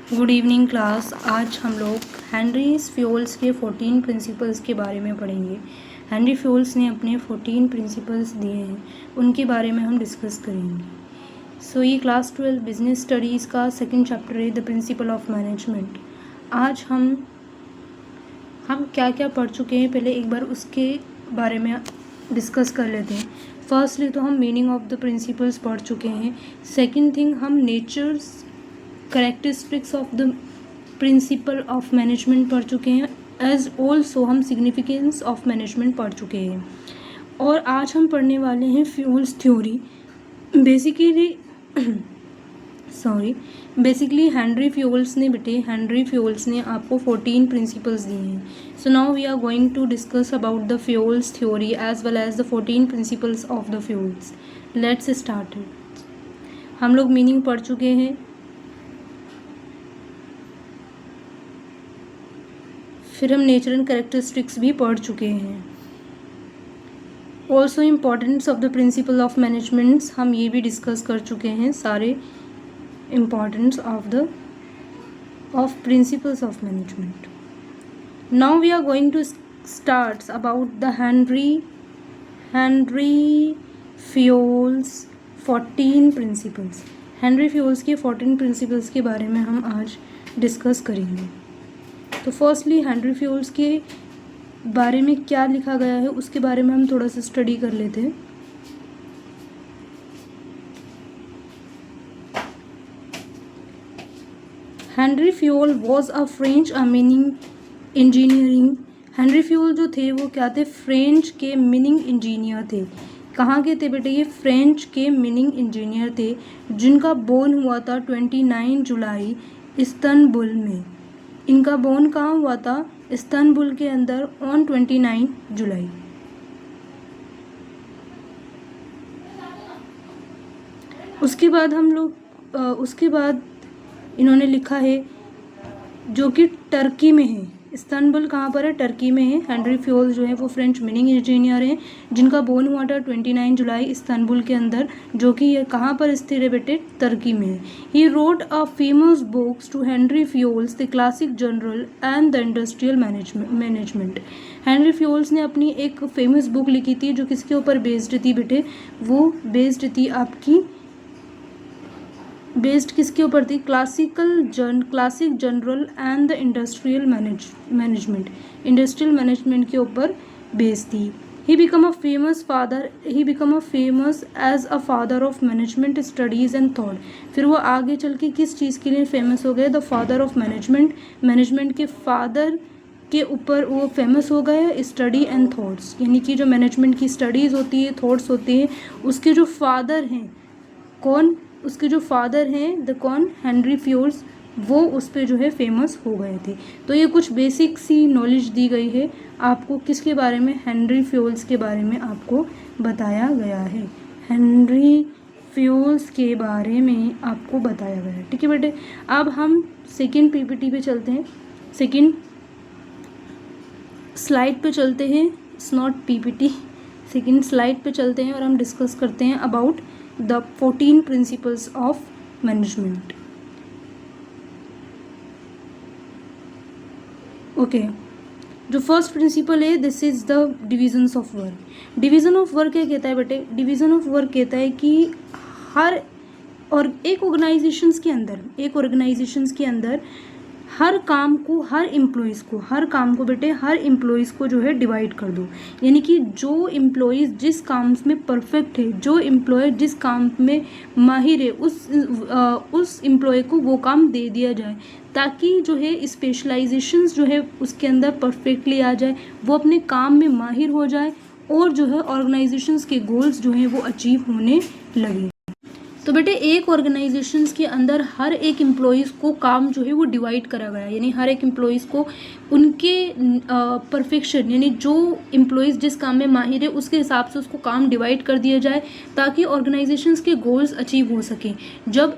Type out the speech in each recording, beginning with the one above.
Good evening class. आज हम लोग हेनरी फ्यूल्स के 14 प्रिंसिपल्स के बारे में पढ़ेंगे। हेनरी फ्यूल्स ने अपने 14 प्रिंसिपल्स दिए हैं, उनके बारे में हम डिस्कस करेंगे। सो ये क्लास 12 बिजनेस स्टडीज़ का सेकंड चैप्टर है, द प्रिंसिपल ऑफ मैनेजमेंट। आज हम क्या क्या पढ़ चुके हैं, पहले एक बार उसके बारे में डिस्कस कर लेते हैं। फर्स्टली तो हम मीनिंग ऑफ द प्रिंसिपल्स पढ़ चुके हैं। सेकंड थिंग, हम nature's characteristics of the principle of management पढ़ चुके हैं। एज ऑल्सो हम सिग्निफिकेंस ऑफ मैनेजमेंट पढ़ चुके हैं। और आज हम पढ़ने वाले हैं Fayol's theory. Basically Henri Fayol's ने आपको 14 प्रिंसिपल्स दिए हैं। So now we are going to discuss about the Fayol's theory as well as the 14 principles of the Fayol's. Let's start it. हम लोग मीनिंग पढ़ चुके हैं, फिर हम नेचर एंड कैरेक्टरिस्टिक्स भी पढ़ चुके हैं। Also importance of the principle of managements हम ये भी डिस्कस कर चुके हैं, सारे importance of principles of management. Now we are going to start about the Henri Fayol's 14 principles. Henri Fayol's के 14 प्रिंसिपल्स के बारे में हम आज डिस्कस करेंगे। तो फर्स्टली हेनरी फ्यूल्स के बारे में क्या लिखा गया है उसके बारे में हम थोड़ा सा स्टडी कर लेते हैं। Henry fuel was a French meaning engineering. Henry fuel जो थे वो क्या थे? फ्रेंच के मीनिंग इंजीनियर थे। कहाँ के थे बेटे? ये फ्रेंच के मीनिंग इंजीनियर थे, जिनका बोर्न हुआ था 29 जुलाई इस्तांबुल में। इनका बोर्न कहाँ हुआ था? इस्तांबुल के अंदर ऑन 29 जुलाई। उसके बाद इन्होंने लिखा है जो कि टर्की में है। इस्तांबुल कहाँ पर है? टर्की में है। हेनरी फ्यूल जो है वो फ्रेंच मीनिंग इंजीनियर हैं, जिनका बोर्न हुआ था 29 जुलाई इस्तांबुल के अंदर, जो कि ये कहाँ पर स्थित है बेटे? टर्की में है। He wrote a famous books to Henri Fayol's the classic general and the industrial management. Henri Fayol's ने अपनी एक फेमस बुक लिखी थी, जो किसके ऊपर बेस्ड थी बेटे? वो बेस्ड थी किसके ऊपर थी? Classic general and the industrial management. Industrial management के ऊपर बेस्ड थी। He become a famous as a father of management studies and thought. फिर वो आगे चल के किस चीज़ के लिए फेमस हो गए? द फादर ऑफ मैनेजमेंट के फादर के ऊपर वो फेमस हो गए। स्टडी एंड थॉट्स, यानी कि जो मैनेजमेंट की स्टडीज़ होती है, थॉट्स होते हैं, उसके जो फादर हैं कौन? उसके जो फादर हैं हेनरी फ्यूल्स, वो उस पे जो है फेमस हो गए थे। तो ये कुछ बेसिक सी नॉलेज दी गई है आपको। किसके बारे में? हेनरी फ्यूल्स के बारे में आपको बताया गया है। हेनरी फ्यूल्स के बारे में आपको बताया गया है, ठीक है बेटे। अब हम सेकेंड पीपीटी पे चलते हैं, सेकेंड स्लाइड पे चलते हैं। It's not PPT, second slide पे चलते हैं और हम डिस्कस करते हैं about the 14 principles of management. Okay, जो फर्स्ट प्रिंसिपल है, this is the divisions of work. Division of work क्या कहता है बेटे? डिवीजन ऑफ वर्क कहता है कि एक ऑर्गेनाइजेशंस के अंदर हर काम को हर एम्प्लॉयज़ को जो है डिवाइड कर दो। यानी कि जो एम्प्लॉयज़ जिस काम में परफेक्ट है, जो एम्प्लॉय जिस काम में माहिर है, उस एम्प्लॉय को वो काम दे दिया जाए, ताकि जो है स्पेशलाइजेशंस जो है उसके अंदर परफेक्टली आ जाए, वो अपने काम में माहिर हो जाए और जो है ऑर्गेनाइजेशंस के गोल्स जो हैं वो अचीव होने लगे। तो बेटे एक ऑर्गेनाइजेशंस के अंदर हर एक एम्प्लॉयज़ को काम जो है वो डिवाइड करा गया है। यानी हर एक एम्प्लॉयज़ को उनके परफेक्शन, यानी जो एम्प्लॉयज़ जिस काम में माहिर है उसके हिसाब से उसको काम डिवाइड कर दिया जाए, ताकि ऑर्गेनाइजेशंस के गोल्स अचीव हो सकें। जब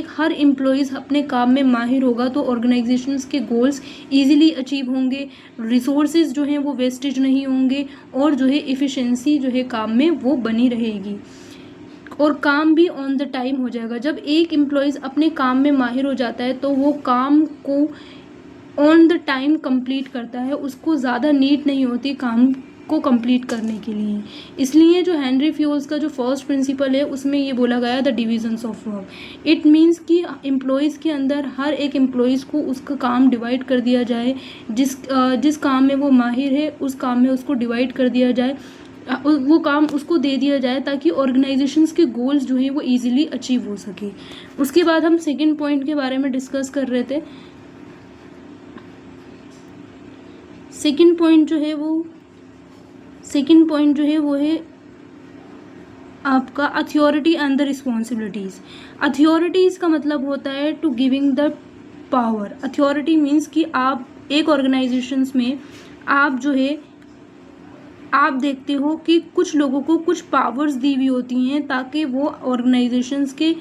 हर एम्प्लॉयज़ अपने काम में माहिर होगा तो ऑर्गेनाइजेशंस के गोल्स ईजिली अचीव होंगे, रिसोर्सेज जो हैं वो वेस्टेज नहीं होंगे, और जो है एफिशिएंसी जो है काम में वो बनी रहेगी। और काम भी ऑन द टाइम हो जाएगा। जब एक एम्प्लॉइज़ अपने काम में माहिर हो जाता है तो वो काम को ऑन द टाइम कंप्लीट करता है, उसको ज़्यादा नीड नहीं होती काम को कंप्लीट करने के लिए। इसलिए जो हेनरी फ्यूल्स का जो फर्स्ट प्रिंसिपल है उसमें ये बोला गया the divisions of work. It means कि एम्प्लॉइज़ के अंदर हर एक एम्प्लॉइज़ को उसका काम डिवाइड कर दिया जाए, जिस काम में वो माहिर है उस काम में उसको डिवाइड कर दिया जाए, वो काम उसको दे दिया जाए ताकि ऑर्गेनाइजेशंस के गोल्स जो हैं वो इजीली अचीव हो सके। उसके बाद हम सेकंड पॉइंट के बारे में डिस्कस कर रहे थे। सेकंड पॉइंट जो है वो है आपका authority and the responsibilities. Authorities का मतलब होता है to giving the power. Authority means कि आप एक ऑर्गेनाइजेशंस में आप जो है आप देखते हो कि कुछ लोगों को कुछ पावर्स दी हुई होती हैं ताकि वो ऑर्गेनाइजेशंस के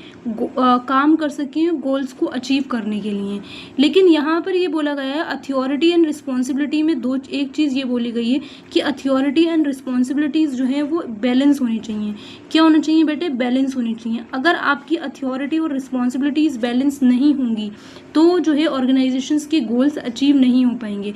काम कर सकें गोल्स को अचीव करने के लिए। लेकिन यहाँ पर ये बोला गया है अथॉरिटी एंड रिस्पॉन्सिबिलिटी में एक चीज़ ये बोली गई है कि अथॉरिटी एंड रिस्पॉन्सिबिलिटीज़ जो है वो बैलेंस होनी चाहिए। क्या होना चाहिए बेटे? बैलेंस होनी चाहिए। अगर आपकी अथॉरिटी और रिस्पॉन्सिबिलिटीज़ बैलेंस नहीं होंगी तो जो है ऑर्गेनाइजेशंस के गोल्स अचीव नहीं हो पाएंगे।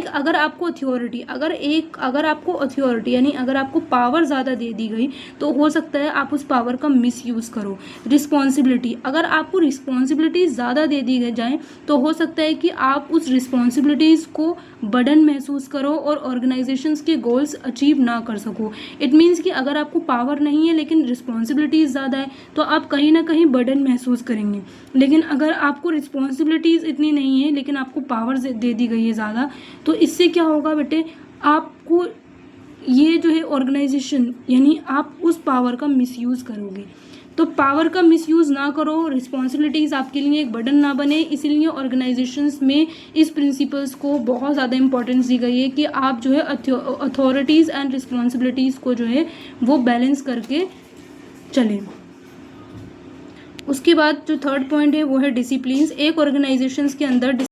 अगर आपको अथॉरिटी अगर आपको अथॉरिटी यानी अगर आपको पावर ज़्यादा दे दी गई तो हो सकता है आप उस पावर का मिसयूज़ करो। रिस्पॉन्सिबिलिटी, अगर आपको रिस्पॉन्सिबिलिटीज़ ज़्यादा दे दी जाए तो हो सकता है कि आप उस रिस्पॉन्सिबिलिटीज़ को बर्डन महसूस करो और ऑर्गेनाइजेशंस के गोल्स अचीव ना कर सको। इट मीन्स कि अगर आपको पावर नहीं है लेकिन रिस्पॉन्सिबिलिटीज़ ज़्यादा है तो आप कहीं ना कहीं बर्डन महसूस करेंगे। लेकिन अगर आपको रिस्पॉन्सिबिलिटीज़ इतनी नहीं है लेकिन आपको पावर दे दी गई है ज़्यादा, तो इससे क्या होगा बेटे? आपको ये जो है ऑर्गेनाइजेशन यानी आप उस पावर का मिसयूज़ करोगे। तो पावर का मिसयूज़ ना करो, रिस्पॉन्सिबिलिटीज़ आपके लिए एक बर्डन ना बने, इसीलिए ऑर्गेनाइजेशंस में इस प्रिंसिपल्स को बहुत ज़्यादा इंपॉर्टेंस दी गई है कि आप जो है अथॉरिटीज़ एंड रिस्पॉन्सिबिलिटीज़ को जो है वो बैलेंस करके चलें। उसके बाद जो थर्ड पॉइंट है वो है डिसिप्लिन्स। एक ऑर्गेनाइजेशंस के अंदर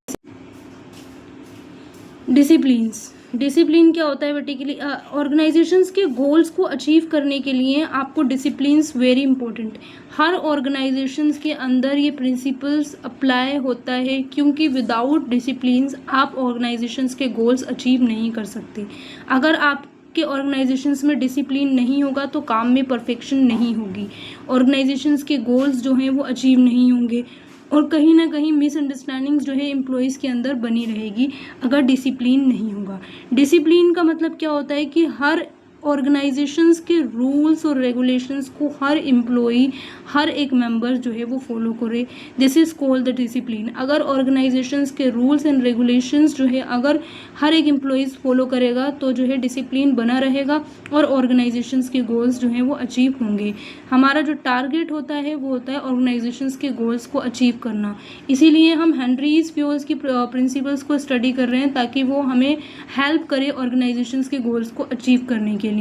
डिसिप्लिन क्या होता है बेटे के लिए? ऑर्गेनाइजेशंस के गोल्स को अचीव करने के लिए आपको डिसिप्लिन्स वेरी इंपॉर्टेंट। हर ऑर्गेनाइजेशंस के अंदर ये प्रिंसिपल्स अप्लाई होता है क्योंकि विदाउट डिसिप्लिन्स आप ऑर्गेनाइजेशंस के गोल्स अचीव नहीं कर सकते। अगर आपके ऑर्गेनाइजेशंस में डिसिप्लिन नहीं होगा तो काम में परफेक्शन नहीं होगी, ऑर्गेनाइजेशंस के गोल्स जो हैं वो अचीव नहीं होंगे और कहीं ना कहीं मिसअंडरस्टैंडिंग्स जो है एम्प्लॉयज़ के अंदर बनी रहेगी अगर डिसिप्लिन नहीं होगा। डिसिप्लिन का मतलब क्या होता है कि हर ऑर्गेनाइजेशंस के रूल्स और रेगुलेशंस को हर एम्प्लॉई, हर एक मेंबर जो है वो फॉलो करे। This is called the discipline. अगर ऑर्गेनाइजेशंस के रूल्स एंड रेगुलेशंस जो है अगर हर एक एम्प्लॉइज़ फॉलो करेगा तो जो है डिसिप्लिन बना रहेगा और ऑर्गेनाइजेशंस के गोल्स जो हैं वो अचीव होंगे। हमारा जो टारगेट होता है वो होता है ऑर्गेनाइजेशंस के गोल्स को अचीव करना। इसीलिए हम हेनरीज फ्यूल्स की प्रिंसिपल्स को स्टडी कर रहे हैं ताकि वो हमें हेल्प करे ऑर्गेनाइजेशंस के गोल्स को अचीव करने के लिए,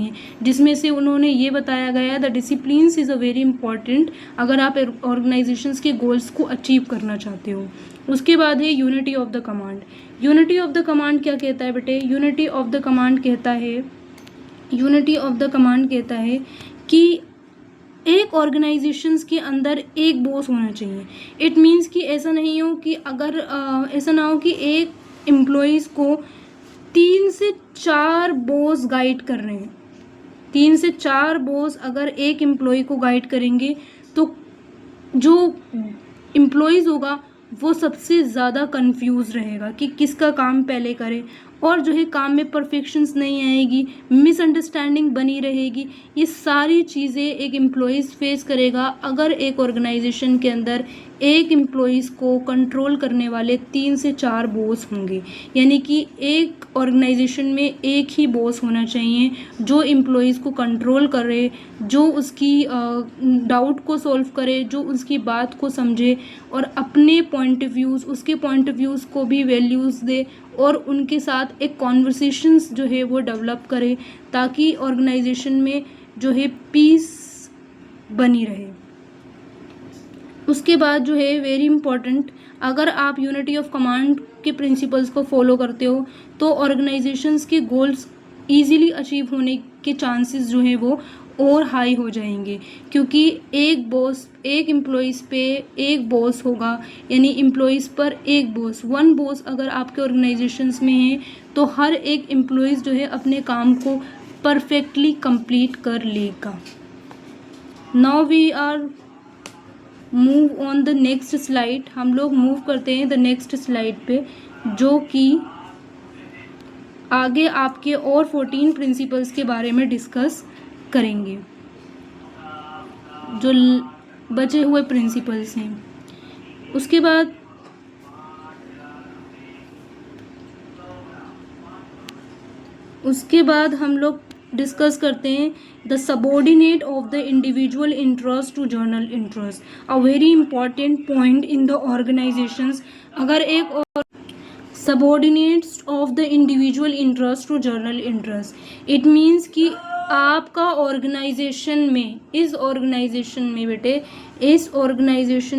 जिसमें से उन्होंने ये बताया गया the disciplines is a very important अगर आप ऑर्गेनाइजेशंस के गोल्स को अचीव करना चाहते हो। उसके बाद है unity of the command. Unity of the command क्या कहता है बेटे? यूनिटी ऑफ द कमांड कहता है कि एक ऑर्गेनाइजेशंस के अंदर एक बॉस होना चाहिए। इट मीन्स कि ऐसा नहीं हो कि ऐसा ना हो कि एक एम्प्लॉइज़ को 3 से 4 बॉस गाइड कर रहे हैं। 3 से 4 बॉस अगर एक एम्प्लॉय को गाइड करेंगे तो जो एम्प्लॉइज़ होगा वो सबसे ज़्यादा कंफ्यूज रहेगा कि किसका काम पहले करे और जो है काम में परफेक्शंस नहीं आएगी, मिसअंडरस्टैंडिंग बनी रहेगी। ये सारी चीज़ें एक एम्प्लॉइज़ फेस करेगा अगर एक ऑर्गेनाइजेशन के अंदर एक एम्प्लॉइज़ को कंट्रोल करने वाले 3 से 4 बॉस होंगे। यानी कि एक ऑर्गेनाइजेशन में एक ही बॉस होना चाहिए जो एम्प्लॉइज़ को कंट्रोल करे, जो उसकी डाउट को सॉल्व करे, जो उसकी बात को समझे और अपने उसके पॉइंट ऑफ व्यूज़ को भी वैल्यूज़ दे और उनके साथ एक कॉन्वर्सेशंस जो है वो डेवलप करे ताकि ऑर्गेनाइजेशन में जो है पीस बनी रहे। उसके बाद जो है वेरी इंपॉर्टेंट, अगर आप यूनिटी ऑफ कमांड के प्रिंसिपल्स को फॉलो करते हो तो ऑर्गेनाइजेशंस के गोल्स इजीली अचीव होने के चांसेस जो है वो और हाई हो जाएंगे, क्योंकि एक एम्प्लॉइज़ पे एक बॉस होगा, यानी एम्प्लॉइज़ पर एक बॉस, वन बॉस अगर आपके ऑर्गेनाइजेशंस में है तो हर एक एम्प्लॉइज़ जो है अपने काम को परफेक्टली कंप्लीट कर लेगा। Now we are move on the next slide. हम लोग मूव करते हैं द नेक्स्ट स्लाइड पे, जो कि आगे आपके और 14 प्रिंसिपल्स के बारे में डिस्कस करेंगे, जो बचे हुए प्रिंसिपल्स हैं। उसके बाद हम लोग डिस्कस करते हैं the subordinate of the individual interest to general interest, a very important point in the organisations. अगर एक subordinates of the individual interest to general interest, it means कि आपका ऑर्गेनाइजेशन में, इस ऑर्गेनाइजेशन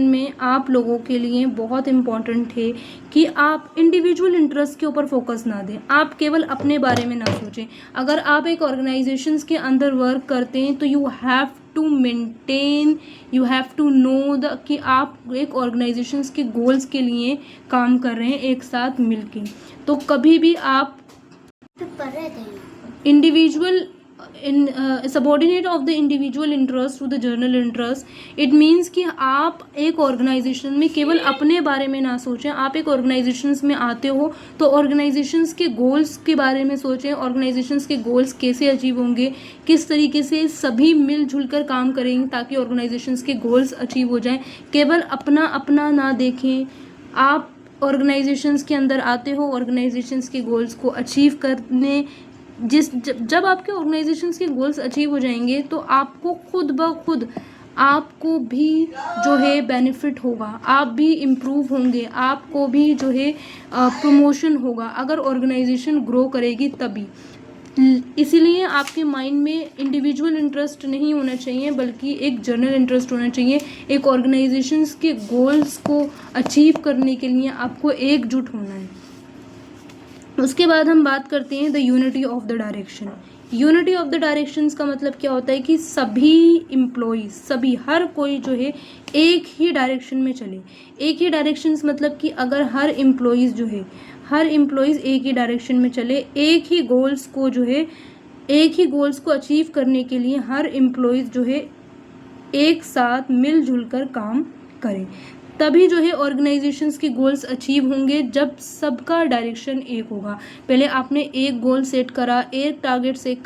में आप लोगों के लिए बहुत इम्पॉर्टेंट है कि आप इंडिविजुअल इंटरेस्ट के ऊपर फोकस ना दें, आप केवल अपने बारे में ना सोचें। अगर आप एक ऑर्गेनाइजेशंस के अंदर वर्क करते हैं तो यू हैव टू नो कि आप एक ऑर्गेनाइजेशंस के गोल्स के लिए काम कर रहे हैं एक साथ मिलके। तो कभी भी आप individual subordinate of the individual interest to the general interest, it means कि आप एक ऑर्गेनाइजेशन में केवल अपने बारे में ना सोचें। आप एक ऑर्गेनाइजेशंस में आते हो तो ऑर्गेनाइजेशंस के गोल्स के बारे में सोचें, ऑर्गेनाइजेशंस के गोल्स कैसे अचीव होंगे, किस तरीके से सभी मिलजुल कर काम करेंगे ताकि ऑर्गेनाइजेशंस के गोल्स अचीव हो जाएं। केवल अपना ना देखें। आप ऑर्गेनाइजेशंस के अंदर आते हो ऑर्गेनाइजेशंस के गोल्स को अचीव करने, जब आपके ऑर्गेनाइजेशंस के गोल्स अचीव हो जाएंगे तो आपको खुद ब खुद आपको भी जो है बेनिफिट होगा, आप भी इम्प्रूव होंगे, आपको भी जो है प्रमोशन होगा अगर ऑर्गेनाइजेशन ग्रो करेगी तभी। इसीलिए आपके माइंड में इंडिविजुअल इंटरेस्ट नहीं होना चाहिए बल्कि एक जनरल इंटरेस्ट होना चाहिए। एक ऑर्गेनाइजेशंस के गोल्स को अचीव करने के लिए आपको एकजुट होना है। उसके बाद हम बात करते हैं the unity of the direction. Unity of the directions का मतलब क्या होता है कि सभी एम्प्लॉयज़, हर कोई जो है एक ही डायरेक्शन में चले। एक ही डायरेक्शंस मतलब कि अगर हर एम्प्लॉयज़ एक ही डायरेक्शन में चले, एक ही गोल्स को अचीव करने के लिए हर एम्प्लॉयज़ जो है एक साथ मिलजुल कर काम करें, तभी जो है ऑर्गेनाइजेशंस के गोल्स अचीव होंगे जब सबका डायरेक्शन एक होगा। पहले आपने एक गोल सेट करा, एक टारगेट सेट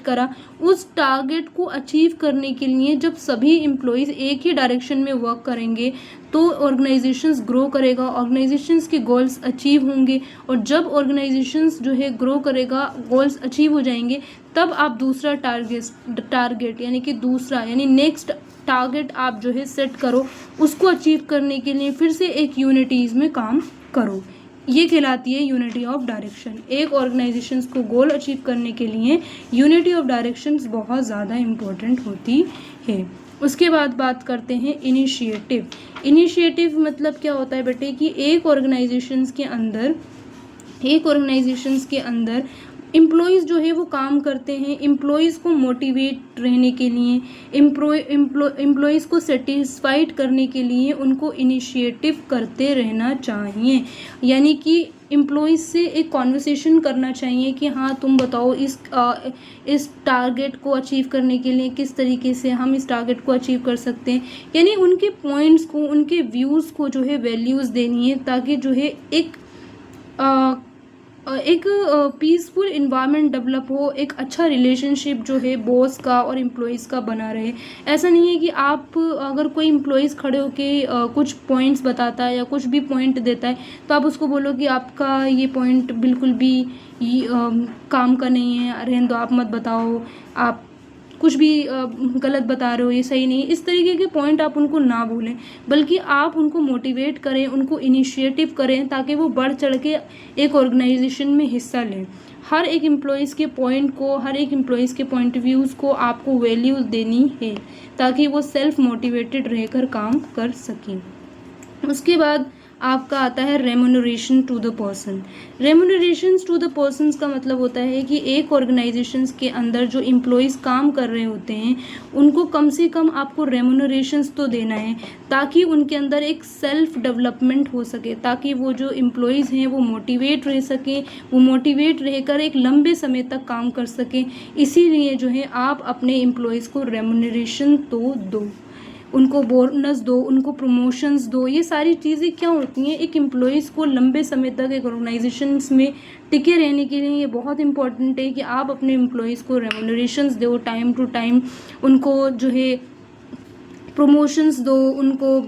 करा, उस टारगेट को अचीव करने के लिए जब सभी एम्प्लॉयज़ एक ही डायरेक्शन में वर्क करेंगे तो ऑर्गेनाइजेशंस ग्रो करेगा, ऑर्गेनाइजेशंस के गोल्स अचीव होंगे, और जब ऑर्गेनाइजेशंस जो है ग्रो करेगा, गोल्स अचीव हो जाएंगे, तब आप दूसरा टारगेट यानी नेक्स्ट टारगेट आप जो है सेट करो, उसको अचीव करने के लिए फिर से एक यूनिटीज़ में काम करो। ये कहलाती है यूनिटी ऑफ डायरेक्शन। एक ऑर्गेनाइजेशंस को गोल अचीव करने के लिए यूनिटी ऑफ डायरेक्शंस बहुत ज़्यादा इम्पोर्टेंट होती है। उसके बाद बात करते हैं इनिशिएटिव मतलब क्या होता है बेटे कि एक ऑर्गेनाइजेशंस के अंदर एम्प्लॉयज़ जो है वो काम करते हैं। एम्प्लॉयज़ को मोटिवेट रहने के लिए, एम्प्लॉयज़ को सेटिस्फाइड करने के लिए उनको इनिशिएटिव करते रहना चाहिए। यानी कि एम्प्लॉयज़ से एक कॉन्वर्सेशन करना चाहिए कि हाँ तुम बताओ इस टारगेट को अचीव करने के लिए किस तरीके से हम इस टारगेट को अचीव कर सकते हैं। यानी उनके पॉइंट्स को, उनके व्यूज़ को जो है वैल्यूज़ देनी है ताकि जो है एक पीसफुल इन्वायरमेंट डेवलप हो, एक अच्छा रिलेशनशिप जो है बॉस का और एम्प्लॉयज़ का बना रहे। ऐसा नहीं है कि आप अगर कोई एम्प्लॉयज़ खड़े होके कुछ पॉइंट्स बताता है या कुछ भी पॉइंट देता है तो आप उसको बोलो कि आपका ये पॉइंट बिल्कुल भी काम का नहीं है, रहने दो, आप मत बताओ, आप कुछ भी गलत बता रहे हो, ये सही नहीं। इस तरीके के पॉइंट आप उनको ना बोलें, बल्कि आप उनको मोटिवेट करें, उनको इनिशिएटिव करें ताकि वो बढ़ चढ़ के एक ऑर्गेनाइजेशन में हिस्सा लें। हर एक एम्प्लॉयज़ के पॉइंट को, हर एक एम्प्लॉयज़ के पॉइंट व्यूज़ को आपको वैल्यूज़ देनी है ताकि वो सेल्फ मोटिवेटेड रहकर काम कर सकें। उसके बाद आपका आता है remuneration to the person. Remuneration to the person का मतलब होता है कि एक ऑर्गेनाइजेशन के अंदर जो एम्प्लॉयज़ काम कर रहे होते हैं उनको कम से कम आपको रेम्यूनरेशन तो देना है, ताकि उनके अंदर एक सेल्फ डेवलपमेंट हो सके, ताकि वो जो एम्प्लॉयज़ हैं वो मोटिवेट रह सकें, वो मोटिवेट रहकर एक लंबे समय तक काम कर सकें। इसीलिए जो है आप अपने एम्प्लॉयज़ को रेम्यूनरेशन तो दो, उनको बोनस दो, उनको प्रमोशंस दो। ये सारी चीज़ें क्या होती हैं, एक एम्प्लॉयज़ को लंबे समय तक एक ऑर्गेनाइजेशंस में टिके रहने के लिए ये बहुत इंपॉर्टेंट है कि आप अपने एम्प्लॉयज़ को रेम्यूनरेशंस दो, टाइम टू टाइम उनको जो है प्रमोशंस दो, उनको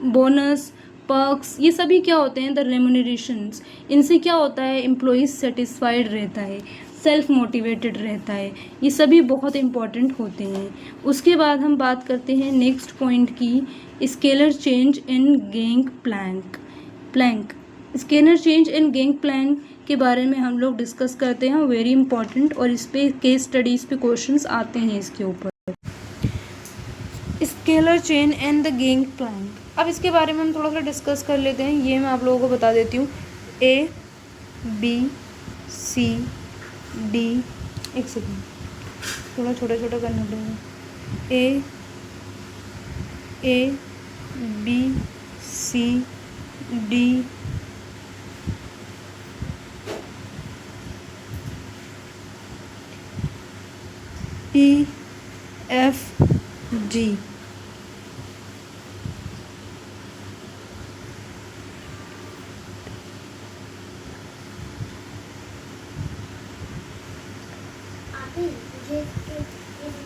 बोनस, पर्क्स, ये सभी क्या होते हैं, द रेम्यूनरेशंस। इनसे क्या होता है, एम्प्लॉयज़ सेटिस्फाइड रहता है, सेल्फ मोटिवेटेड रहता है। ये सभी बहुत इंपॉर्टेंट होते हैं। उसके बाद हम बात करते हैं नेक्स्ट पॉइंट की, scalar change in gang plank. Scalar change in gang plank के बारे में हम लोग डिस्कस करते हैं, वेरी इंपॉर्टेंट, और इस पे केस स्टडीज़ पे क्वेश्चंस आते हैं इसके ऊपर। Scalar chain and the gang plank, अब इसके बारे में हम थोड़ा सा डिस्कस कर लेते हैं। ये मैं आप लोगों को बता देती हूँ, A B C D, एक सेकेंड थोड़ा छोटा छोटा करना पड़ेगा, A B C D E F G।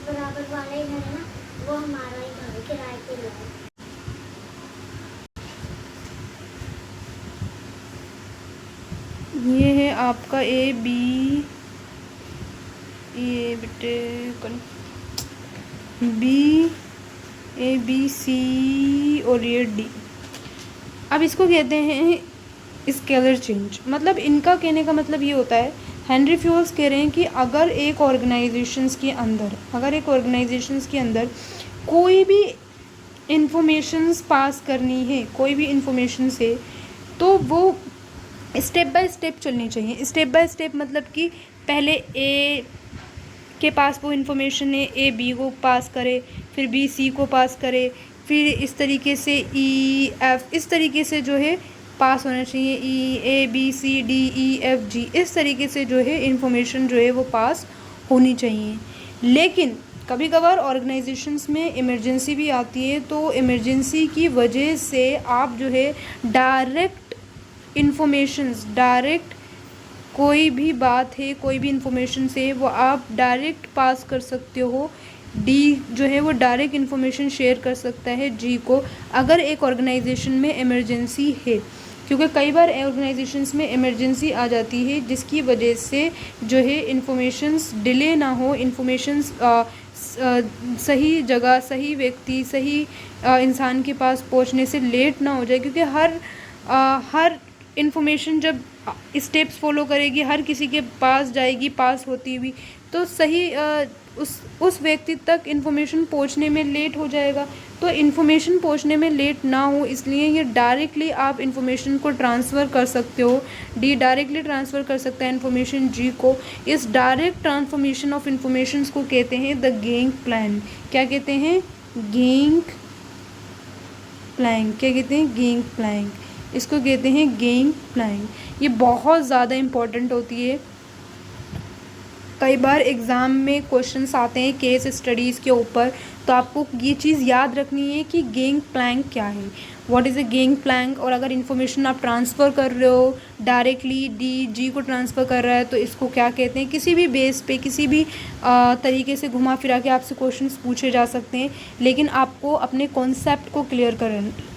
बराबर वाला ही घर है ना, वो हमारा ही घर है, किराए पे लिया है। ये है आपका A B, ये बेटे A B C और ये D। अब इसको कहते हैं स्केलर चेंज। मतलब इनका कहने का मतलब ये होता है, हेनरी फ्यूल्स कह रहे हैं कि अगर एक ऑर्गेनाइजेशंस के अंदर कोई भी इंफॉर्मेशंस पास करनी है, कोई भी इंफॉर्मेशन से, तो वो स्टेप बाय स्टेप चलनी चाहिए। स्टेप बाय स्टेप मतलब कि पहले ए के पास वो इन्फॉर्मेशन है, ए बी को पास करे, फिर बी सी को पास करे, फिर इस तरीके से ई एफ, इस तरीके से जो है पास होना चाहिए, E A B C D E F G, इस तरीके से जो है इन्फॉर्मेशन जो है वो पास होनी चाहिए। लेकिन कभी कभार ऑर्गेनाइजेशंस में इमरजेंसी भी आती है, तो इमरजेंसी की वजह से आप जो है डायरेक्ट कोई भी बात है, कोई भी इंफॉर्मेशन से वो आप डायरेक्ट पास कर सकते हो। डी जो है वो डायरेक्ट इन्फॉर्मेशन शेयर कर सकता है जी को, अगर एक ऑर्गेनाइजेशन में इमरजेंसी है, क्योंकि कई बार ऑर्गेनाइजेशंस में इमरजेंसी आ जाती है जिसकी वजह से जो है इन्फॉर्मेशंस डिले ना हो, इन्फॉर्मेशंस सही जगह, सही व्यक्ति, सही इंसान के पास पहुंचने से लेट ना हो जाए, क्योंकि हर इन्फॉर्मेशन जब स्टेप्स फॉलो करेगी, हर किसी के पास जाएगी पास होती हुई, तो सही उस व्यक्ति तक इन्फॉर्मेशन पहुंचने में लेट हो जाएगा। तो इन्फॉर्मेशन पहुंचने में लेट ना हो, इसलिए ये डायरेक्टली आप इन्फॉर्मेशन को ट्रांसफ़र कर सकते हो। डी डायरेक्टली ट्रांसफ़र कर सकता है इन्फॉर्मेशन जी को। इस डायरेक्ट ट्रांसफॉर्मेशन ऑफ इन्फॉर्मेशन को कहते हैं द गैंग प्लान। क्या कहते हैं? Gang plan. क्या कहते हैं? Gang plan. इसको कहते हैं गैंग प्लान। ये बहुत ज़्यादा इम्पोर्टेंट होती है। कई बार एग्ज़ाम में क्वेश्चंस आते हैं केस स्टडीज़ के ऊपर, तो आपको ये चीज़ याद रखनी है कि गैंग प्लैंक क्या है, what is a gang plank. और अगर इन्फॉर्मेशन आप ट्रांसफ़र कर रहे हो डायरेक्टली, डी जी को ट्रांसफ़र कर रहा है, तो इसको क्या कहते हैं। किसी भी बेस पे, किसी भी तरीके से घुमा फिरा के आपसे क्वेश्चंस पूछे जा सकते हैं, लेकिन आपको अपने कॉन्सेप्ट को क्लियर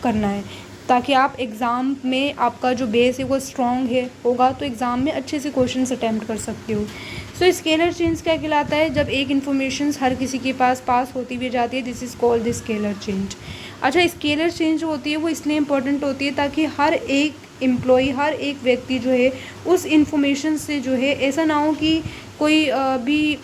करना है, ताकि आप एग्ज़ाम में आपका जो बेस है वो स्ट्रॉन्ग होगा, तो एग्ज़ाम में अच्छे से क्वेश्चंस अटैम्प्ट कर सकते हो। सो स्केलर चेंज क्या कहलाता है? जब एक इन्फॉर्मेशन हर किसी के पास होती हुई जाती है, this is called the scalar change. अच्छा, स्केलर चेंज होती है वो इसलिए इम्पोर्टेंट होती है ताकि हर एक एम्प्लॉई, हर एक व्यक्ति जो है उस इन्फॉर्मेशन से जो है, ऐसा ना हो कि कोई भी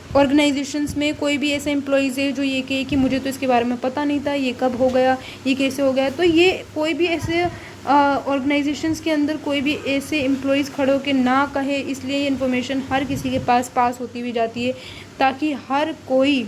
ऑर्गेनाइजेशंस में कोई भी ऐसे एम्प्लॉयज़ है जो ये कहे कि मुझे तो इसके बारे में पता नहीं था, ये कब हो गया, ये कैसे हो गया, तो ये कोई भी ऐसे ऑर्गेनाइजेशंस के अंदर कोई भी ऐसे एम्प्लॉयज़ खड़े होकर ना कहे, इसलिए ये इन्फॉर्मेशन हर किसी के पास होती हुई जाती है, ताकि हर कोई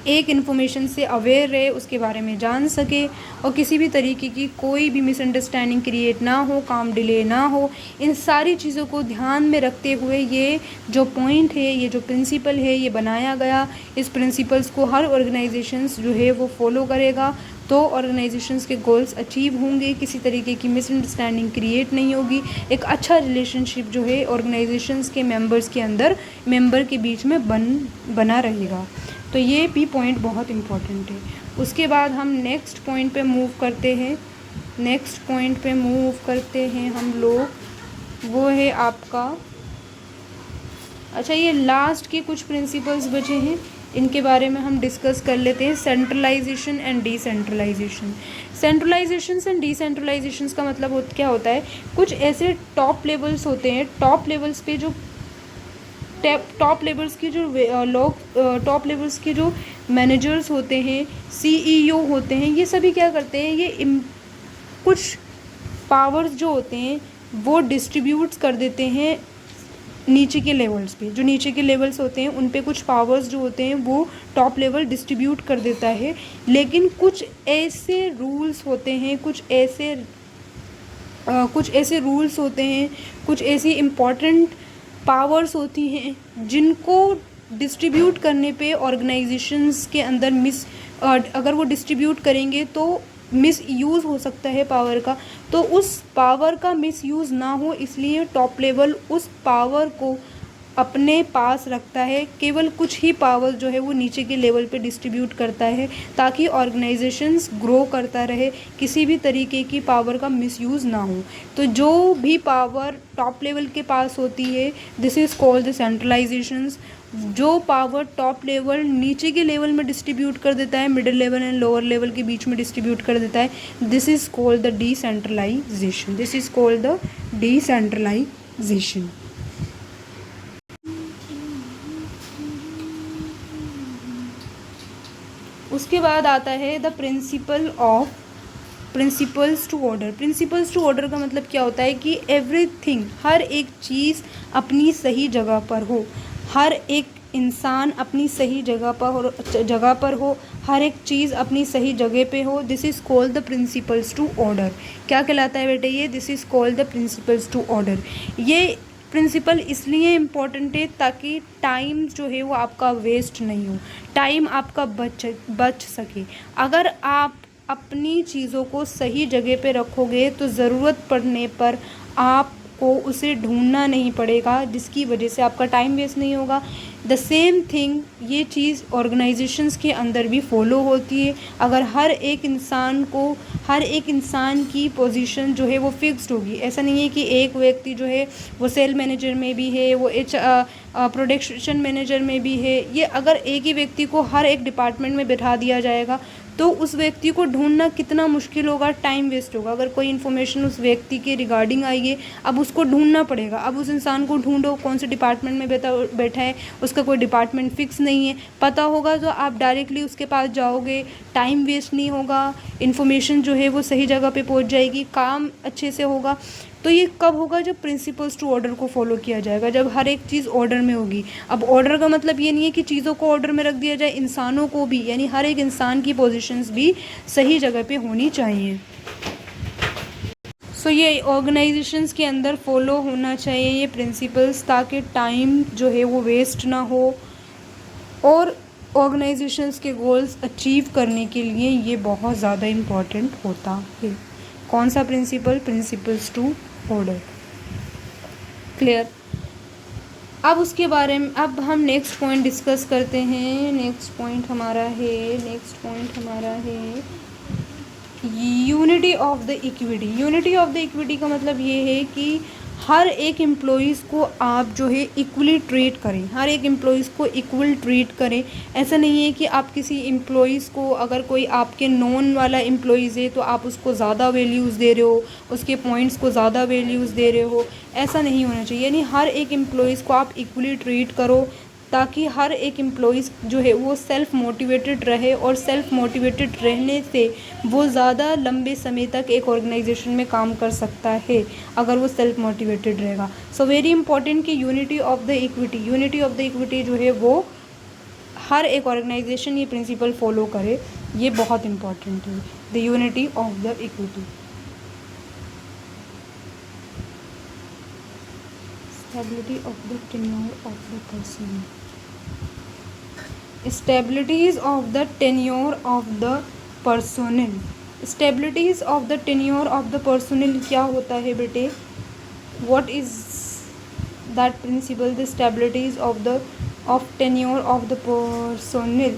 एक इन्फॉर्मेशन से अवेयर रहे, उसके बारे में जान सके और किसी भी तरीके की कोई भी मिसअंडरस्टैंडिंग क्रिएट ना हो, काम डिले ना हो। इन सारी चीज़ों को ध्यान में रखते हुए ये जो पॉइंट है, ये जो प्रिंसिपल है, ये बनाया गया। इस प्रिंसिपल्स को हर ऑर्गेनाइजेशंस जो है वो फॉलो करेगा तो ऑर्गेनाइजेशंस के गोल्स अचीव होंगे, किसी तरीके की मिसअंडरस्टैंडिंग क्रिएट नहीं होगी, एक अच्छा रिलेशनशिप जो है ऑर्गेनाइजेशंस के मेंबर्स के अंदर, मेंबर के बीच में बना रहेगा। तो ये भी पॉइंट बहुत इम्पॉर्टेंट है। उसके बाद हम नेक्स्ट पॉइंट पे मूव करते हैं। नेक्स्ट पॉइंट पे मूव करते हैं हम लोग, वो है आपका, अच्छा ये लास्ट के कुछ प्रिंसिपल्स बचे हैं, इनके बारे में हम डिस्कस कर लेते हैं। Centralisation and decentralisation. Centralisation and decentralisation का मतलब क्या होता है, कुछ ऐसे टॉप लेवल्स होते हैं, टॉप लेवल्स पे जो टॉप लेवल्स के जो टॉप लेवल्स के जो मैनेजर्स होते हैं, सीईओ होते हैं, ये सभी क्या करते हैं, ये कुछ पावर्स जो होते हैं वो डिस्ट्रीब्यूट्स कर देते हैं नीचे के लेवल्स पे। जो नीचे के लेवल्स होते हैं उन पे कुछ पावर्स जो होते हैं वो टॉप लेवल डिस्ट्रीब्यूट कर देता है। लेकिन कुछ ऐसे रूल्स होते हैं, कुछ ऐसे रूल्स होते हैं, कुछ ऐसी इम्पॉर्टेंट पावर्स होती हैं जिनको डिस्ट्रीब्यूट करने पे ऑर्गेनाइजेशंस के अंदर अगर वो डिस्ट्रीब्यूट करेंगे तो मिस यूज़ हो सकता है पावर का। तो उस पावर का मिस यूज़ ना हो, इसलिए टॉप लेवल उस पावर को अपने पास रखता है। केवल कुछ ही पावर जो है वो नीचे के लेवल पे डिस्ट्रीब्यूट करता है ताकि ऑर्गेनाइजेशंस ग्रो करता रहे, किसी भी तरीके की पावर का मिसयूज़ ना हो। तो जो भी पावर टॉप लेवल के पास होती है, दिस इज़ कॉल्ड द सेंट्रलाइजेशंस। जो पावर टॉप लेवल नीचे के लेवल में डिस्ट्रीब्यूट कर देता है, middle level and lower level के बीच में डिस्ट्रीब्यूट कर देता है, this is called the decentralisation. This is called the decentralisation. उसके बाद आता है the principles to order. Principles to order का मतलब क्या होता है कि एवरीथिंग, हर एक चीज़ अपनी सही जगह पर हो, हर एक इंसान अपनी सही जगह पर हो, हर एक चीज़ अपनी सही जगह पे हो। This is called the principles to order. क्या कहलाता है बेटे ये? This is called the principles to order. ये प्रिंसिपल इसलिए इम्पॉर्टेंट है ताकि टाइम जो है वो आपका वेस्ट नहीं हो, टाइम आपका बच सके। अगर आप अपनी चीज़ों को सही जगह पे रखोगे तो ज़रूरत पड़ने पर आपको उसे ढूंढना नहीं पड़ेगा, जिसकी वजह से आपका टाइम वेस्ट नहीं होगा। द सेम थिंग ये चीज़ ऑर्गेनाइजेशंस के अंदर भी फॉलो होती है। अगर हर एक इंसान की पोजीशन जो है वो फिक्स्ड होगी, ऐसा नहीं है कि एक व्यक्ति जो है वो सेल मैनेजर में भी है, वो प्रोडक्शन मैनेजर में भी है, ये अगर एक ही व्यक्ति को हर एक डिपार्टमेंट में बैठा दिया जाएगा तो उस व्यक्ति को ढूंढना कितना मुश्किल होगा, टाइम वेस्ट होगा। अगर कोई इन्फॉर्मेशन उस व्यक्ति के रिगार्डिंग आई है, अब उसको ढूंढना पड़ेगा, अब उस इंसान को ढूंढो कौन से डिपार्टमेंट में बैठा है, उसका कोई डिपार्टमेंट फिक्स नहीं है, पता होगा तो आप डायरेक्टली उसके पास जाओगे, टाइम वेस्ट नहीं होगा, इन्फॉर्मेशन जो है वो सही जगह पे पहुंच जाएगी, काम अच्छे से होगा। तो ये कब होगा? जब प्रिंसिपल्स टू ऑर्डर को फॉलो किया जाएगा, जब हर एक चीज़ ऑर्डर में होगी। अब ऑर्डर का मतलब ये नहीं है कि चीज़ों को ऑर्डर में रख दिया जाए, इंसानों को भी, यानी हर एक इंसान की पोजीशंस भी सही जगह पे होनी चाहिए। सो ये ऑर्गेनाइजेशंस के अंदर फॉलो होना चाहिए ये प्रिंसिपल्स, ताकि टाइम जो है वो वेस्ट ना हो और ऑर्गेनाइजेशंस के गोल्स अचीव करने के लिए ये बहुत ज़्यादा इम्पॉर्टेंट होता है। कौन सा principle? Principles to order. Clear? अब उसके बारे में अब हम नेक्स्ट पॉइंट डिस्कस करते हैं। नेक्स्ट पॉइंट हमारा है unity of the equity. Unity of the equity का मतलब ये है कि हर एक एम्प्लॉइज़ को आप जो है इक्वली ट्रीट करें, हर एक एम्प्लॉइज़ को इक्वल ट्रीट करें। ऐसा नहीं है कि आप किसी एम्प्लॉइज़ को, अगर कोई आपके नॉन वाला एम्प्लॉइज़ है तो आप उसको ज़्यादा वैल्यूज़ दे रहे हो, उसके पॉइंट्स को ज़्यादा वैल्यूज़ दे रहे हो, ऐसा नहीं होना चाहिए। यानी हर एक एम्प्लॉइज़ को आप इक्वली ट्रीट करो, ताकि हर एक एम्प्लॉइज़ जो है वो सेल्फ़ मोटिवेटेड रहे, और सेल्फ़ मोटिवेटेड रहने से वो ज़्यादा लंबे समय तक एक ऑर्गेनाइजेशन में काम कर सकता है अगर वो सेल्फ़ मोटिवेटेड रहेगा। सो वेरी इंपॉर्टेंट कि यूनिटी ऑफ द इक्विटी जो है वो हर एक ऑर्गेनाइजेशन ये प्रिंसिपल फॉलो करे, ये बहुत इंपॉर्टेंट है, the unity of the equity. Stability of the tenure of the person, stabilities of the tenure of the personnel. Stabilities of the tenure of the personnel क्या होता है बेटे? What is that principle? The stabilities of the tenure of the personnel